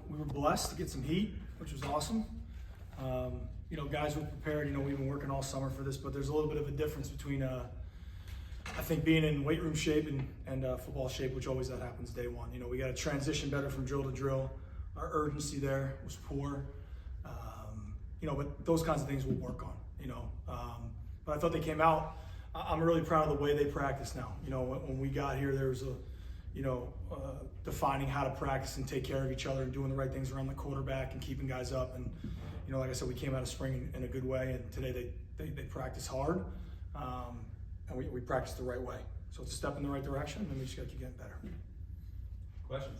We were blessed to get some heat, which was awesome. Guys were prepared. We've been working all summer for this, but there's a little bit of a difference between, I think, being in weight room shape and football shape, which always that happens day one. We got to transition better from drill to drill. Our urgency there was poor. But those kinds of things we'll work on. But I thought they came out. I'm really proud of the way they practice now. When we got here, there was defining how to practice and take care of each other and doing the right things around the quarterback and keeping guys up. And like I said, we came out of spring in a good way, and today they practice hard, and we practice the right way. So it's a step in the right direction, and we just got to keep getting better. Questions?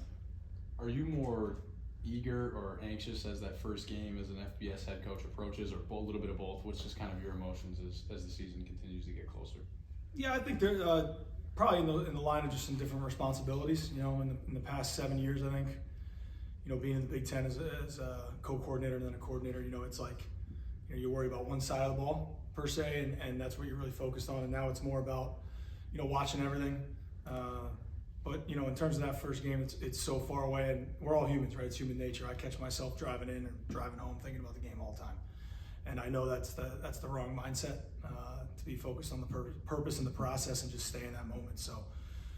Are you more eager or anxious as that first game as an FBS head coach approaches, or a little bit of both? What's just kind of your emotions as the season continues to get closer? Yeah, I think they're probably in the line of just some different responsibilities. In the past 7 years, I think, being in the Big Ten as a co-coordinator and then a coordinator, it's like, you worry about one side of the ball per se, and that's what you're really focused on. And now it's more about, watching everything. But in terms of that first game, it's so far away, and we're all humans, right? It's human nature. I catch myself driving in or driving home thinking about the game all the time, and I know that's the wrong mindset. To be focused on the purpose and the process and just stay in that moment. So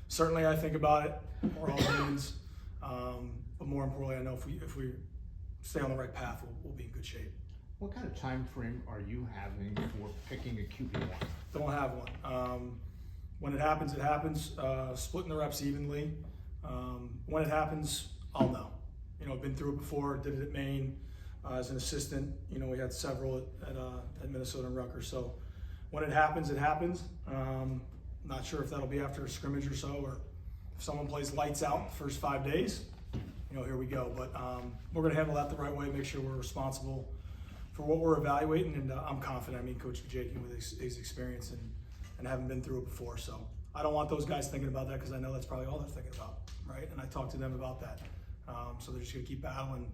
certainly I think about it. We're all humans, but more importantly, I know if we stay on the right path, we'll be in good shape. What kind of time frame are you having for picking a QB1? Don't have one. When it happens, it happens. Splitting the reps evenly. When it happens, I'll know. I've been through it before. Did it at Maine as an assistant. We had several at Minnesota and Rutgers. So when it happens, it happens. Not sure if that'll be after a scrimmage or so, or if someone plays lights out the first 5 days. Here we go. But we're going to handle that the right way. Make sure we're responsible for what we're evaluating, and I'm confident. Coach Jakin with his experience and having been through it before. So I don't want those guys thinking about that, because I know that's probably all they're thinking about, right? And I talked to them about that. So they're just going to keep battling.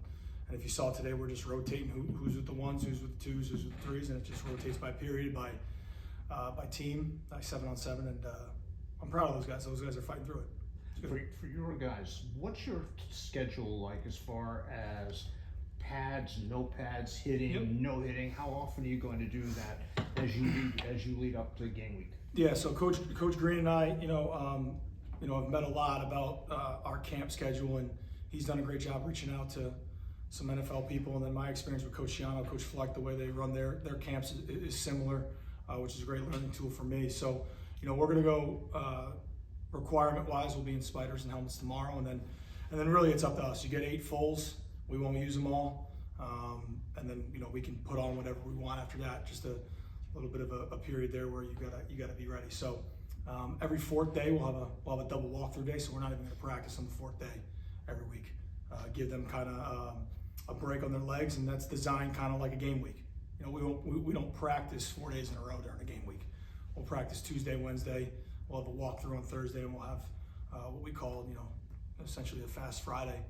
And if you saw today, we're just rotating who's with the ones, who's with the twos, who's with the threes, and it just rotates by period, by team, by 7-on-7. And I'm proud of those guys. Those guys are fighting through it. For your guys, what's your schedule like as far as pads, no pads, hitting, Yep. no hitting? How often are you going to do that as you lead up to game week? Yeah, so Coach Green and I, have met a lot about our camp schedule, and he's done a great job reaching out to some NFL people. And then my experience with Coach Shiano, Coach Fleck, the way they run their camps is similar, which is a great learning tool for me. So, we're going to go requirement-wise. We'll be in spiders and helmets tomorrow, and then really it's up to us. You get 8 fulls. We won't use them all, and then we can put on whatever we want after that. Just a little bit of a period there where you gotta be ready. So every 4th day we'll have a double walkthrough day. So we're not even going to practice on the 4th day every week. Give them kind of a break on their legs, and that's designed kind of like a game week. We don't practice 4 days in a row during a game week. We'll practice Tuesday, Wednesday. We'll have a walkthrough on Thursday, and we'll have what we call essentially a fast Friday.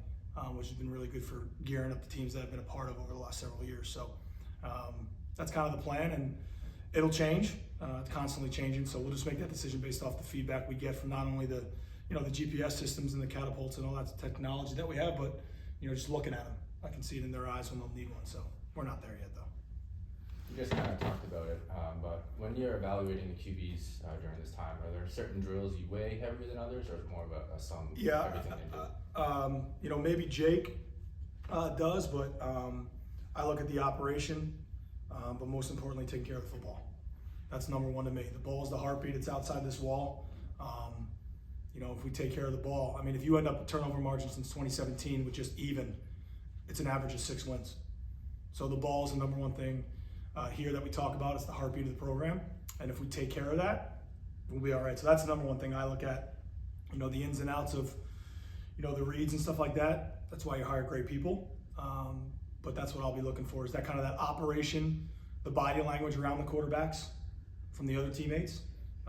Which has been really good for gearing up the teams that I've been a part of over the last several years. So that's kind of the plan, and it'll change. It's constantly changing. So we'll just make that decision based off the feedback we get from not only the GPS systems and the catapults and all that technology that we have, but just looking at them. I can see it in their eyes when they'll need one. So we're not there yet, though. You guys kind of talked about it, but when you're evaluating the QBs during this time, are there certain drills you weigh heavier than others, or is it more of a sum of everything they do? Maybe Jake does, but I look at the operation, but most importantly, taking care of the football. That's number one to me. The ball is the heartbeat. It's outside this wall. If we take care of the ball, if you end up with turnover margin since 2017 with just even, it's an average of 6 wins. So the ball is the number one thing here that we talk about. It's the heartbeat of the program, and if we take care of that, we'll be all right. So that's the number one thing I look at. The ins and outs of the reads and stuff like that. That's why you hire great people. But that's what I'll be looking for, is that kind of that operation, the body language around the quarterbacks from the other teammates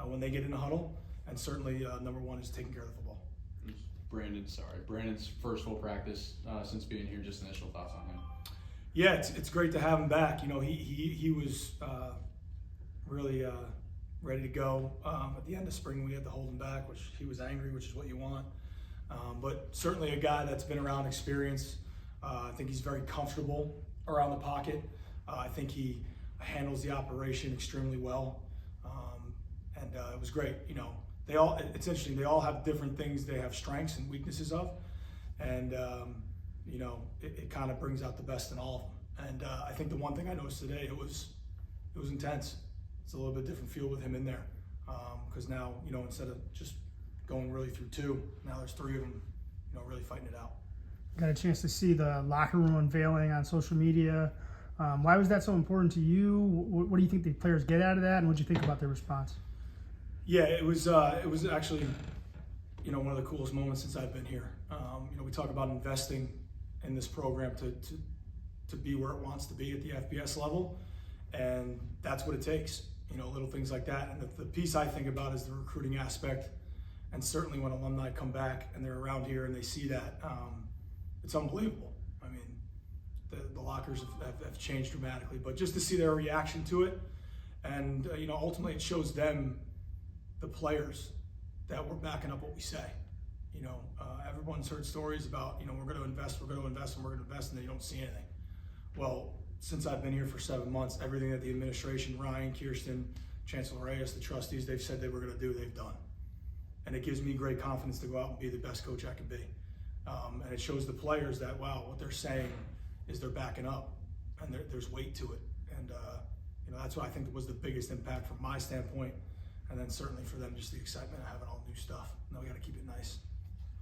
when they get in a huddle. And certainly number one is taking care of the football. Brandon's first full practice since being here. Just initial thoughts on him. Yeah, it's great to have him back. He was really ready to go. At the end of spring, we had to hold him back, which he was angry, which is what you want. But certainly a guy that's been around experience. I think he's very comfortable around the pocket. I think he handles the operation extremely well. And it was great. It's interesting. They all have different things they have strengths and weaknesses of. And, it kind of brings out the best in all of them. And I think the one thing I noticed today, it was intense. It's a little bit different feel with him in there. Because now, instead of just going really through two, now there's three of them, really fighting it out. Got a chance to see the locker room unveiling on social media. Why was that so important to you? What do you think the players get out of that, and what do you think about their response? Yeah, it was actually, one of the coolest moments since I've been here. We talk about investing in this program to be where it wants to be at the FBS level, and that's what it takes. Little things like that. And the piece I think about is the recruiting aspect, and certainly when alumni come back and they're around here and they see that, it's unbelievable. I mean, the lockers have changed dramatically, but just to see their reaction to it, and ultimately it shows them, the players, that we're backing up what we say. Everyone's heard stories about, we're going to invest, and we're going to invest, and then you don't see anything. Well, since I've been here for 7 months, everything that the administration, Ryan, Kirsten, Chancellor Reyes, the trustees, they've said they were going to do, they've done. And it gives me great confidence to go out and be the best coach I can be. And it shows the players that, wow, what they're saying is they're backing up, and there's weight to it. And that's what I think was the biggest impact from my standpoint. And then certainly for them, just the excitement of having all new stuff. Now we got to keep it nice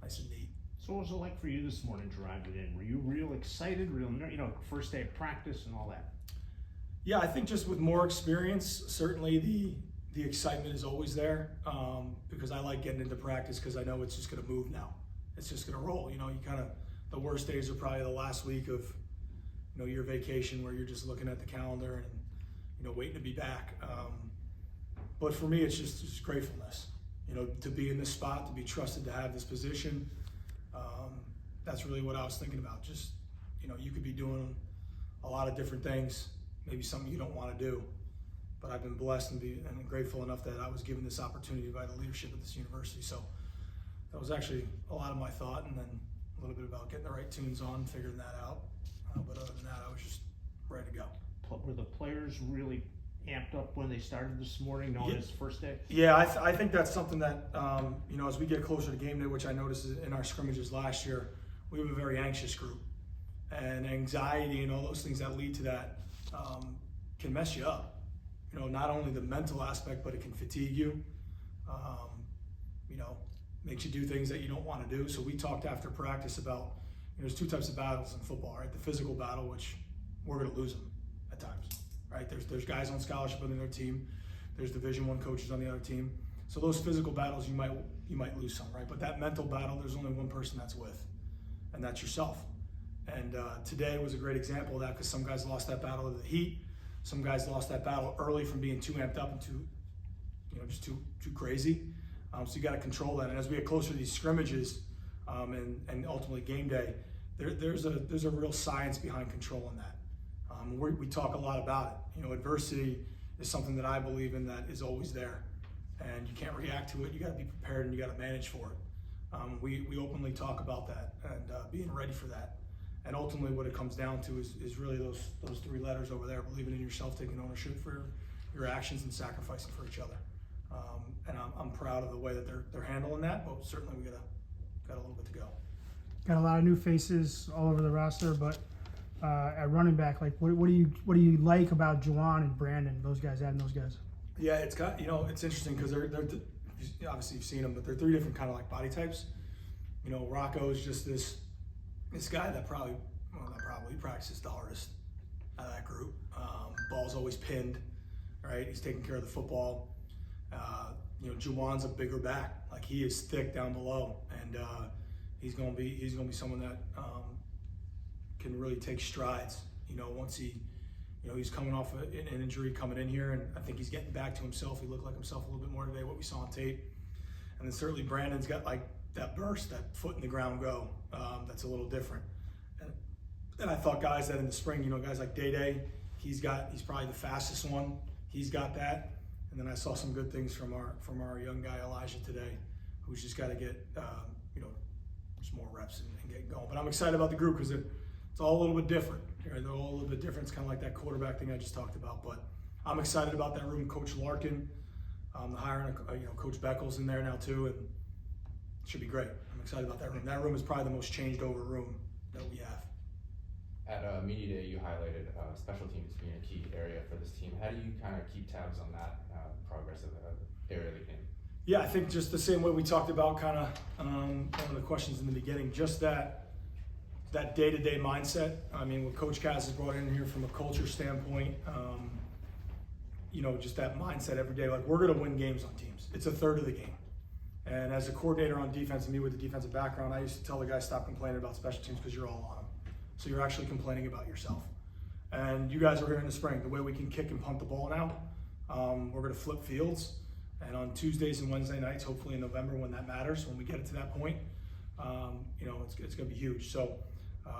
and neat. So what was it like for you this morning driving in? Were you real excited, first day of practice and all that? Yeah, I think just with more experience, certainly the excitement is always there, because I like getting into practice because I know it's just going to move now. It's just going to roll. The worst days are probably the last week of, your vacation, where you're just looking at the calendar and, waiting to be back. But for me, it's just gratefulness, to be in this spot, to be trusted to have this position. That's really what I was thinking about. Just, you could be doing a lot of different things, maybe something you don't want to do. But I've been blessed and grateful enough that I was given this opportunity by the leadership of this university. So that was actually a lot of my thought, and then a little bit about getting the right tunes on, figuring that out. But other than that, I was just ready to go. Were the players really amped up when they started this morning, knowing it's the first day? Yeah, I think that's something that, as we get closer to game day, which I noticed in our scrimmages last year, we have a very anxious group. And anxiety and all those things that lead to that can mess you up. Not only the mental aspect, but it can fatigue you. Makes you do things that you don't want to do. So we talked after practice about, there's two types of battles in football, right? The physical battle, which we're going to lose them at times, right? There's guys on scholarship on the other team. There's Division I coaches on the other team. So those physical battles, you might lose some, right? But that mental battle, there's only one person that's with, and that's yourself. And today was a great example of that, because some guys lost that battle to the heat. Some guys lost that battle early from being too amped up and just too crazy. So you got to control that. And as we get closer to these scrimmages and ultimately game day, there's a real science behind controlling that. We talk a lot about it. Adversity is something that I believe in, that is always there, and you can't react to it. You got to be prepared, and you got to manage for it. We openly talk about that and being ready for that. And ultimately, what it comes down to is really those three letters over there: believing in yourself, taking ownership for your actions, and sacrificing for each other. And I'm proud of the way that they're handling that. But certainly, we got a little bit to go. Got a lot of new faces all over the roster, but at running back, like what do you like about Juwan and Brandon? Those guys, adding those guys. Yeah, it's got it's interesting because they're obviously you've seen them, but they're three different kind of like body types. Rocco is just this guy that he practices the hardest out of that group. Ball's always pinned, right? He's taking care of the football. Juwan's a bigger back, like he is thick down below, and he's gonna be someone that can really take strides. Once he's coming off an injury coming in here, and I think he's getting back to himself. He looked like himself a little bit more today, what we saw on tape. And then certainly Brandon's got like that burst, that foot in the ground go, that's a little different. And I thought guys that in the spring, guys like Day, he's probably the fastest one. He's got that. And then I saw some good things from our young guy Elijah today, who's just got to get some more reps and get going. But I'm excited about the group because it's all a little bit different. Right? They're all a little bit different. It's kind of like that quarterback thing I just talked about. But I'm excited about that room. Coach Larkin, the hiring, Coach Beckles in there now too, and it should be great. I'm excited about that room. That room is probably the most changed over room that we have. At Media Day, you highlighted special teams being a key area for this team. How do you kind of keep tabs on that progress of the area of the game? Yeah, I think just the same way we talked about kind of one of the questions in the beginning, just that day-to-day mindset. I mean, what Coach Cass has brought in here from a culture standpoint, just that mindset every day. Like, we're going to win games on teams. It's a third of the game. And as a coordinator on defense, and me with the defensive background, I used to tell the guys, stop complaining about special teams because you're all on them. So you're actually complaining about yourself. And you guys are here in the spring. The way we can kick and punt the ball now, we're going to flip fields. And on Tuesdays and Wednesday nights, hopefully in November when that matters, when we get it to that point, it's going to be huge. So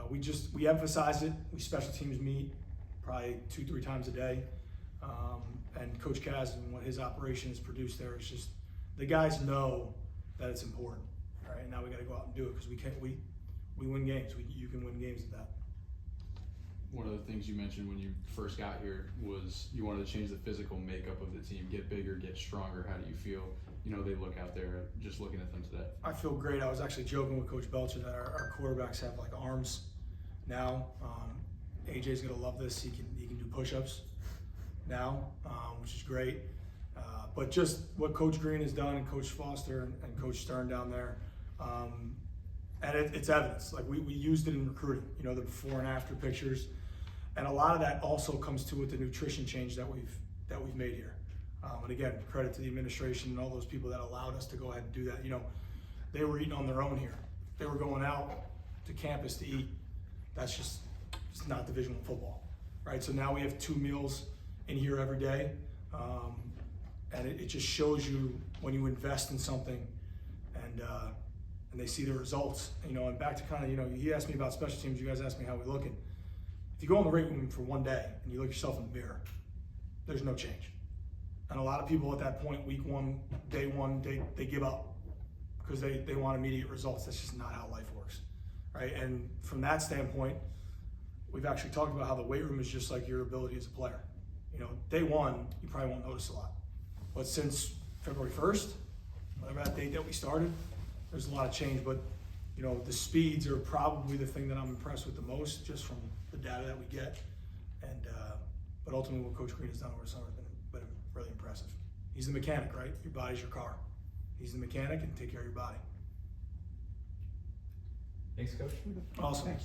we emphasize it. We special teams meet probably 2-3 times a day. And Coach Kaz and what his operation has produced there is just, the guys know that it's important. All right, now we got to go out and do it because we win games. You can win games at that. One of the things you mentioned when you first got here was you wanted to change the physical makeup of the team, get bigger, get stronger. How do you feel? They look out there, just looking at them today. I feel great. I was actually joking with Coach Belcher that our quarterbacks have like arms now. AJ's gonna love this. He can do push-ups now, which is great. But just what Coach Green has done, and Coach Foster and Coach Stern down there, and it's evidence. Like we used it in recruiting. The before and after pictures, and a lot of that also comes to with the nutrition change that we've made here. And again, credit to the administration and all those people that allowed us to go ahead and do that. They were eating on their own here. They were going out to campus to eat. It's not Division I football, right? So now we have 2 meals in here every day, and it just shows you when you invest in something, and they see the results. And back to kind of he asked me about special teams. You guys asked me how we're looking. If you go in the weight room for one day and you look yourself in the mirror, there's no change. And a lot of people at that point, week 1, day 1, they give up because they want immediate results. That's just not how life works, right? And from that standpoint, we've actually talked about how the weight room is just like your ability as a player. Day 1, you probably won't notice a lot. But since February 1st, whatever that date that we started, there's a lot of change. But, the speeds are probably the thing that I'm impressed with the most, just from the data that we get. And but ultimately what Coach Green has done over the summer has been really impressive. He's the mechanic, right? Your body's your car. He's the mechanic, and take care of your body. Thanks, Coach. Awesome. Thanks.